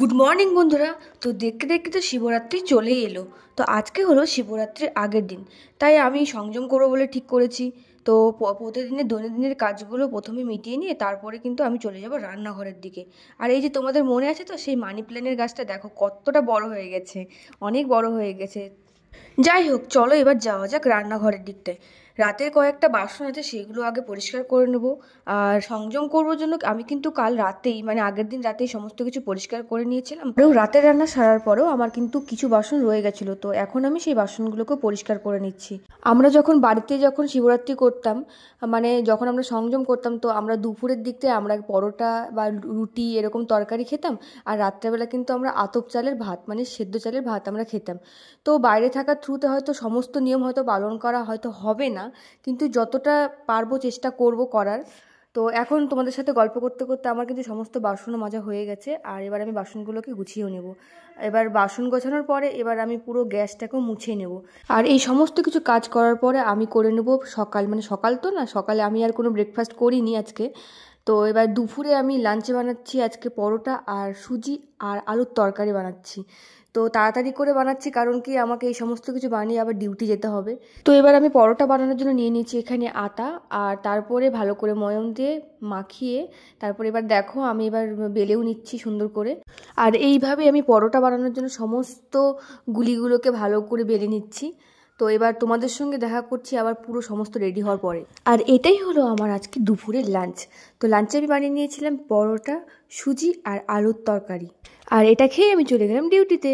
Good morning বন্ধুরা। তো দেখতে দেখতে তো শিবরাত্রি চলেই এলো। তো আজকে হলো শিবরাত্রির আগের দিন, তাই আমি সংযম করবো বলে ঠিক করেছি। তো প্রতিদিনের দৈনন্দিনের কাজগুলো প্রথমে মিটিয়ে নিয়ে তারপরে কিন্তু আমি চলে যাব রান্নাঘরের দিকে। আর এই যে তোমাদের মনে আছে তো সেই মানি প্ল্যান্টের গাছটা, দেখো কতটা বড় হয়ে গেছে, অনেক বড় হয়ে গেছে। যাই হোক, চলো এবার যাওয়া যাক রান্নাঘরের দিকটায়। রাতের কয়েকটা বাসন আছে, সেগুলো আগে পরিষ্কার করে নেব। আর সংযম করবার জন্য আমি কিন্তু কাল রাতেই, মানে আগের দিন রাতেই সমস্ত কিছু পরিষ্কার করে নিয়েছিলাম। আরও রাতের রান্না সারার পরেও আমার কিন্তু কিছু বাসন রয়ে গেছিলো, তো এখন আমি সেই বাসনগুলোকে পরিষ্কার করে নিচ্ছি। আমরা যখন শিবরাত্রি করতাম, মানে যখন আমরা সংযম করতাম, তো আমরা দুপুরের দিকটায় আমরা পরোটা বা রুটি এরকম তরকারি খেতাম। আর রাত্রেবেলা কিন্তু আমরা আতপ চালের ভাত, মানে সেদ্ধ চালের ভাত আমরা খেতাম। তো বাইরে থাকার থ্রুতে হয়তো সমস্ত নিয়ম হয়তো পালন করা হয়তো হবে না, কিন্তু যতটা পারবো চেষ্টা করব করার। তো এখন তোমাদের সাথে গল্প করতে করতে আমার কিন্তু সমস্ত বাসনও মাজা হয়ে গেছে, আর এবার আমি বাসনগুলোকে গুছিয়েও নেব। এবার বাসন গোছানোর পরে এবার আমি পুরো গ্যাসটাকেও মুছে নেব। আর এই সমস্ত কিছু কাজ করার পরে আমি করে নেব সকাল, মানে সকাল তো না, সকালে আমি আর কোনো ব্রেকফাস্ট করিনি আজকে। তো এবার দুপুরে আমি লাঞ্চে বানাচ্ছি আজকে পরোটা আর সুজি আর আলুর তরকারি বানাচ্ছি। তো তাড়াতাড়ি করে বানাচ্ছি, কারণ কি আমাকে এই সমস্ত কিছু বানিয়ে আবার ডিউটি যেতে হবে। তো এবার আমি পরোটা বানানোর জন্য নিয়ে নিয়েছি এখানে আটা, আর তারপরে ভালো করে ময়ম দিয়ে মাখিয়ে তারপরে এবার দেখো আমি এবার বেলেও নিচ্ছি সুন্দর করে। আর এইভাবে আমি পরোটা বানানোর জন্য সমস্ত গুলিগুলোকে ভালো করে বেলে নিচ্ছি। তো এবার তোমাদের সঙ্গে দেখা করছি আবার পুরো সমস্ত রেডি হওয়ার পরে। আর এটাই হলো আমার আজকে দুপুরের লাঞ্চ। তো লাঞ্চে আমি বানিয়ে নিয়েছিলাম পরোটা, সুজি আর আলুর তরকারি। আর এটা খেয়ে আমি চলে গেলাম ডিউটিতে।